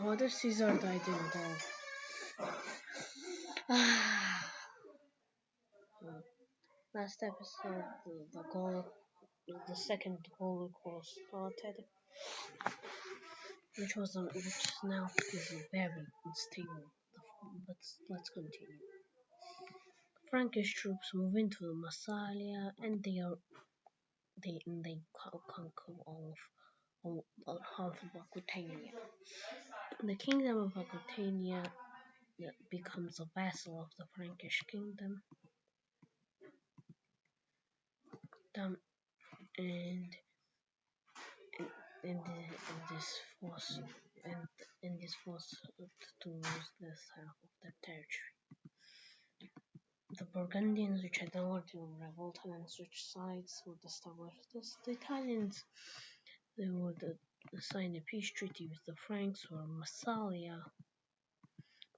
What if Caesar died in the last episode? The goal, the second goal was started, which is now is very unstable. But let's continue. Frankish troops move into Massalia, and they conquer all half of Aquitania. The kingdom of Aquitania becomes a vassal of the Frankish kingdom, and this force to lose this half of the territory. The Burgundians, which had already revolted and switched sides, would establish this. The Italians, they would sign a peace treaty with the Franks, or Massalia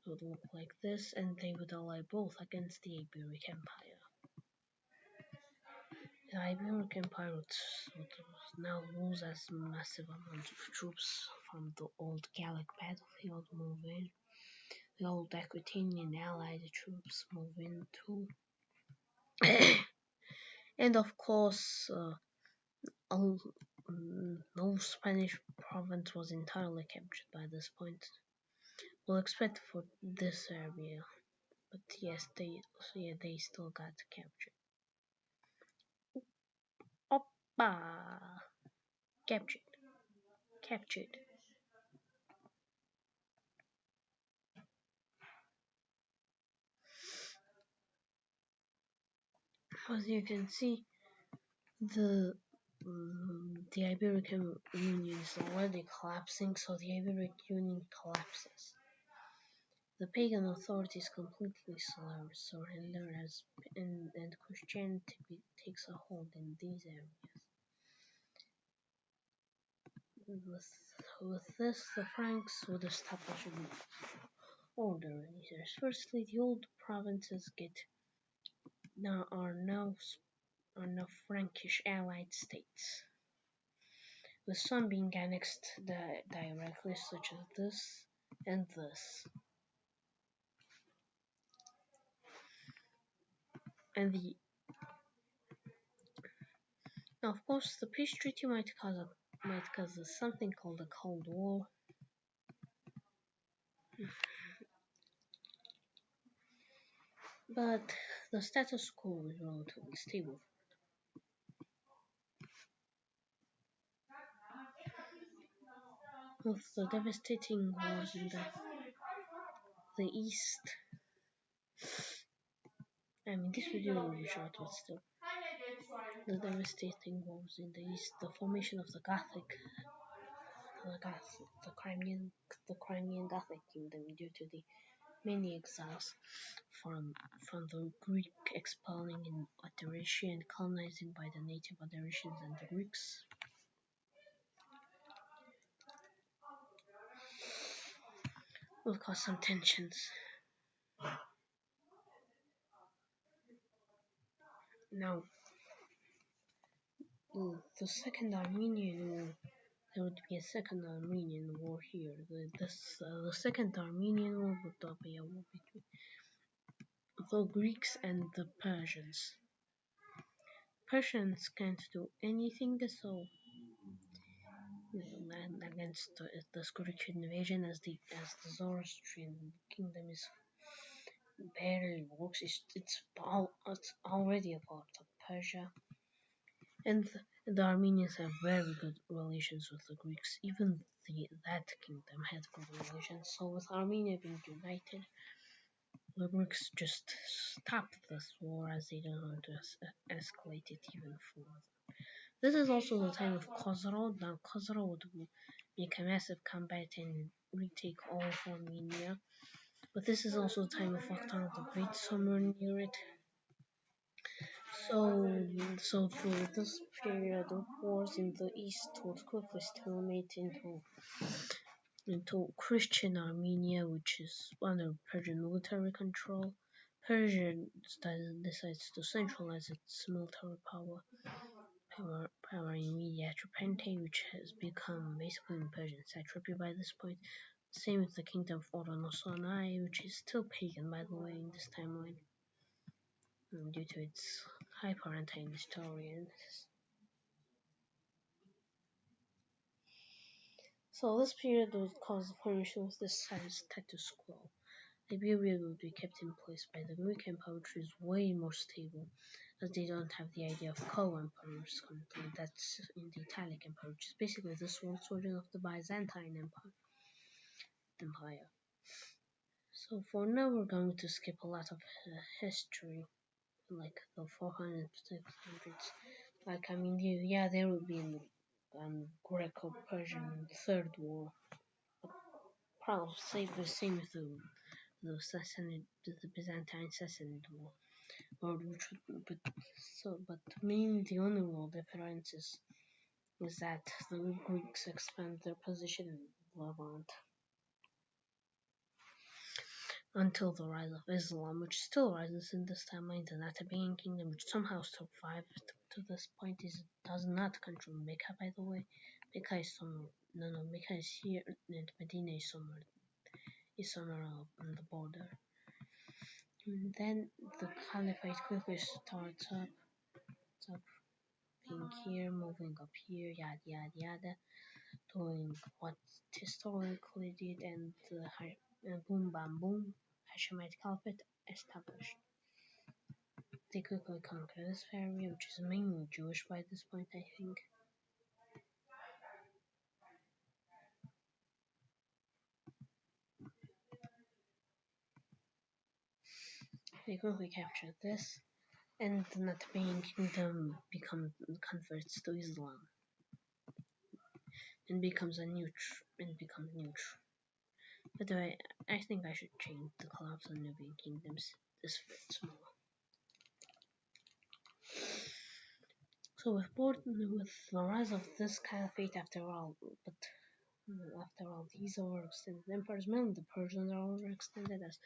would look like this, and they would ally both against the Iberic Empire. The Iberic Empire would now lose as massive amounts of troops from the old Gallic battlefield move in. The old Aquitanian allied troops move in too. And of course, no Spanish province was entirely captured by this point. We'll expect for this area, but yes, they still got captured. Oppa! Captured. As you can see, the Iberic Union is already collapsing, so the Iberic Union collapses. The pagan authorities completely surrender and Christianity takes a hold in these areas. With this, the Franks would establish an order in these areas. Firstly, the old provinces are now Frankish allied states, with some being annexed directly, such as this and this. Now, of course, the peace treaty might cause something called a Cold War. But the status quo is relatively stable. With the devastating wars in the east. I mean, this video will be short, but still. The devastating wars in the east, the formation of the Crimean Gothic kingdom due to the many exiles from the Greek expelling in Odrysia and colonizing by the native Odrysians and the Greeks. Will cause some tensions. Now, the Second Armenian War, there would be a Second Armenian War here. The Second Armenian War would be a war between the Greeks and the Persians. Persians can't do anything so against this Greek invasion, as the Zoroastrian kingdom is barely works. It's already a part of Persia, and the Armenians have very good relations with the Greeks. Even that kingdom had good relations. So with Armenia being united, the Greeks just stopped this war, as they don't want to escalate it even further. This is also the time of Khosrow. Now Khosrow would make a massive comeback and retake all of Armenia. But this is also the time of Akhtar the Great, somewhere near it. So through this period of wars in the east would quickly stalemate into Christian Armenia, which is under Persian military control. Persia decides to centralize its military power in Media Tripente, which has become basically in Persian satrapy by this point. Same with the kingdom of Oronosonai, which is still pagan by the way in this timeline, due to its hyper anti-Nestorian. So this period would cause the formation of this status quo. Iberia would be kept in place by the Greek Empire, which is way more stable, as they don't have the idea of co-emperors currently. That's in the Italic Empire, which is basically the Swords version of the Byzantine Empire. So for now, we're going to skip a lot of history, like the 400s, 600s. Like, I mean, yeah, there will be an Greco-Persian Third War. Probably the same with the Byzantine Sassanid War, but mainly the only real difference is that the Greeks expand their position in Levant until the rise of Islam, which still rises in this timeline. The Nabatean kingdom, which somehow survived to this point, does not control Mecca, by the way. Mecca is somewhere. No, Mecca is here, and Medina is somewhere on the border. And then the caliphate quickly starts up being here, moving up here, yada yada yada, doing what historically did, and boom bam boom, Hashemite Caliphate established. They quickly conquer this area, which is mainly Jewish by this point, I think. They quickly capture this, and the Nabatean kingdom converts to Islam and becomes neutral. By the way, I think I should change the collapse of Nubian kingdoms. This fits more. So with the rise of this caliphate, after all these overextended empires, mainly the Persians are overextended, as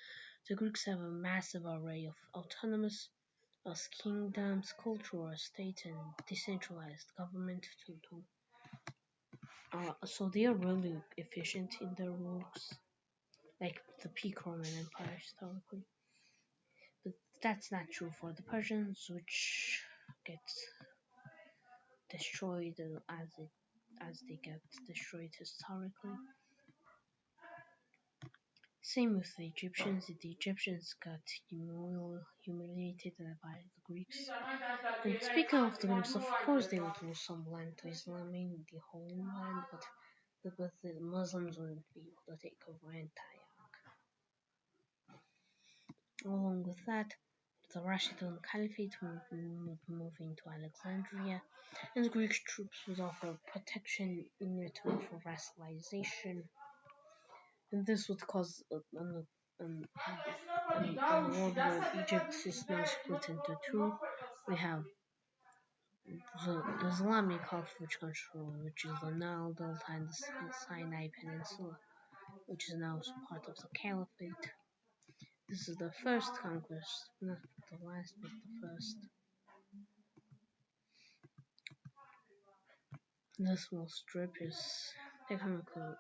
the Greeks have a massive array of autonomous kingdoms, cultural states, and decentralized government. So they are really efficient in their rules, like the peak Roman Empire historically. But that's not true for the Persians, which gets destroyed as they get destroyed historically. Same with the Egyptians. The Egyptians got humiliated by the Greeks. And speaking of the Greeks, of course they would lose some land to Islam, mainly the Holy Land, but the Muslims wouldn't be able to take over Antioch. Along with that, the Rashidun Caliphate would move into Alexandria, and the Greek troops would offer protection in return for vassalization. And this would cause a world where Egypt is now split into two. We have the Islamic Gulf, which is the Nile Delta and the Sinai Peninsula, which is now part of the Caliphate. This is the first conquest, not the last, but the first. This small strip is technically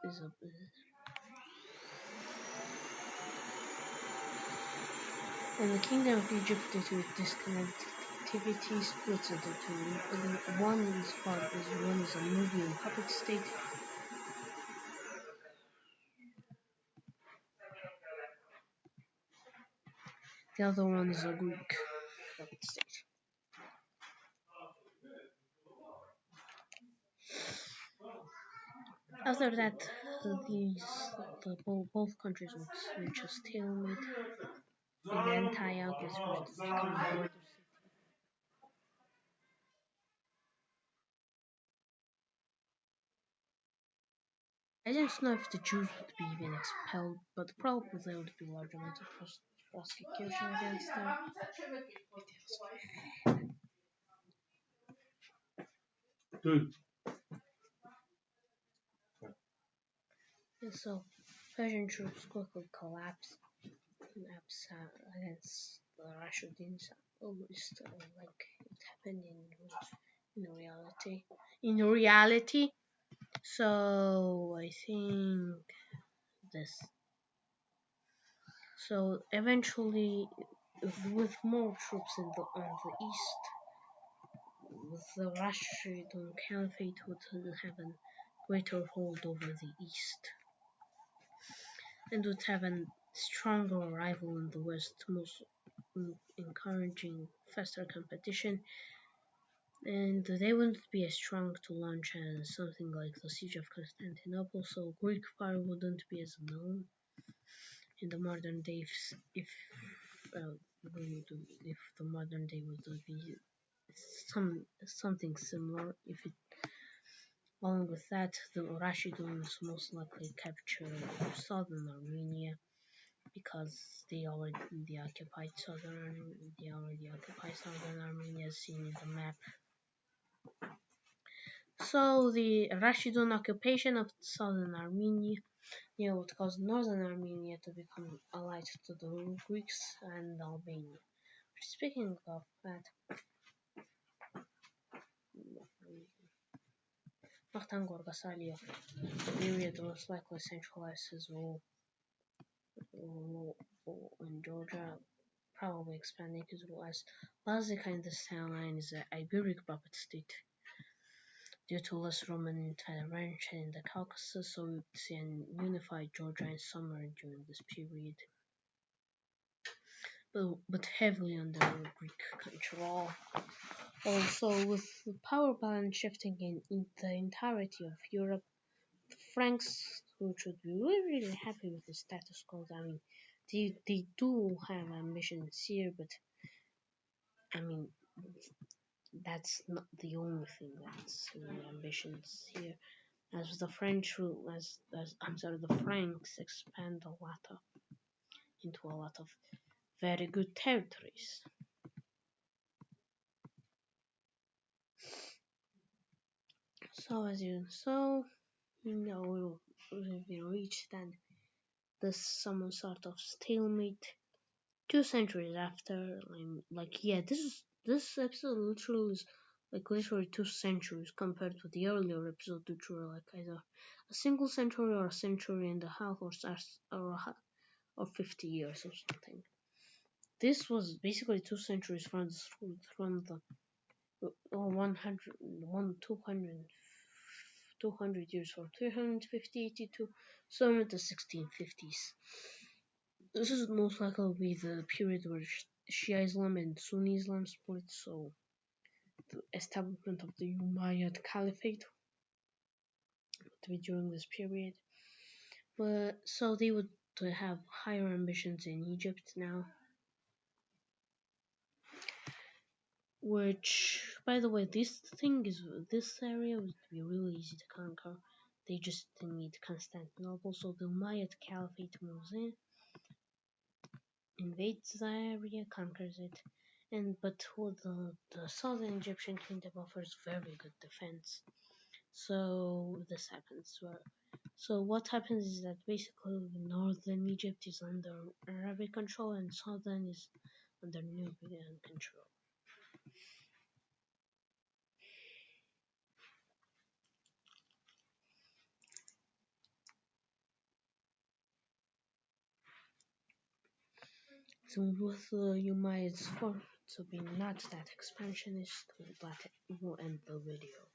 and the Kingdom of Egypt, due to its disconnectivity, splits into two. One is a Nubian puppet state. The other one is a Greek puppet state. After that, both countries would reach a stalemate, and Antioch was forced to become a border city. I don't know if the Jews would be even expelled, but probably there would be large amounts of prosecution against them. And so, Persian troops quickly collapse against the Rashidians, almost like it happened in reality. So I think this. So eventually, with more troops on the east, the Rashidun Caliphate would have a greater hold over the east, and would have a stronger rival in the west, most encouraging faster competition, and they wouldn't be as strong to launch as something like the siege of Constantinople, so Greek power wouldn't be as known in the modern days if uh, if the modern day would be something similar. If it, along with that, the Rashiduns most likely captured southern Armenia because they already occupied southern Armenia as seen in the map. So the Rashidun occupation of southern Armenia would cause northern Armenia to become allied to the Greeks and Albania. Speaking of that, Vakhtangor Vasalyev period most likely centralized his rule in Georgia, probably expanding his rule as Lazica in this timeline is an Iberic puppet state due to less Roman intervention in the Caucasus, so we would see a unified Georgia in summer during this period, but heavily under Greek control. Also, with the power balance shifting in the entirety of Europe, the Franks, who should be really happy with the status quo, I mean, they do have ambitions here, but I mean, that's not the only thing that's ambitions here. As the French rule, the Franks expand into a lot of very good territories. So we reached then this some sort of stalemate 2 centuries after. This episode literally is literally 2 centuries compared to the earlier episode, which were like either a single century or a century and a half or 50 years or something. This was basically 2 centuries from the 200 years from 350 to somewhere the 1650s. This is most likely be the period where Shia Islam and Sunni Islam split, so the establishment of the Umayyad Caliphate would be during this period. But so they would have higher ambitions in Egypt now. Which, by the way, this area would be really easy to conquer. They just need Constantinople, so the Umayyad Caliphate moves in, invades the area, conquers it, but the southern Egyptian kingdom offers very good defense. So this happens. So what happens is that basically northern Egypt is under Arabic control and southern is under Nubian control. So with the Umayyads to be not that expansionist, we'll end the video.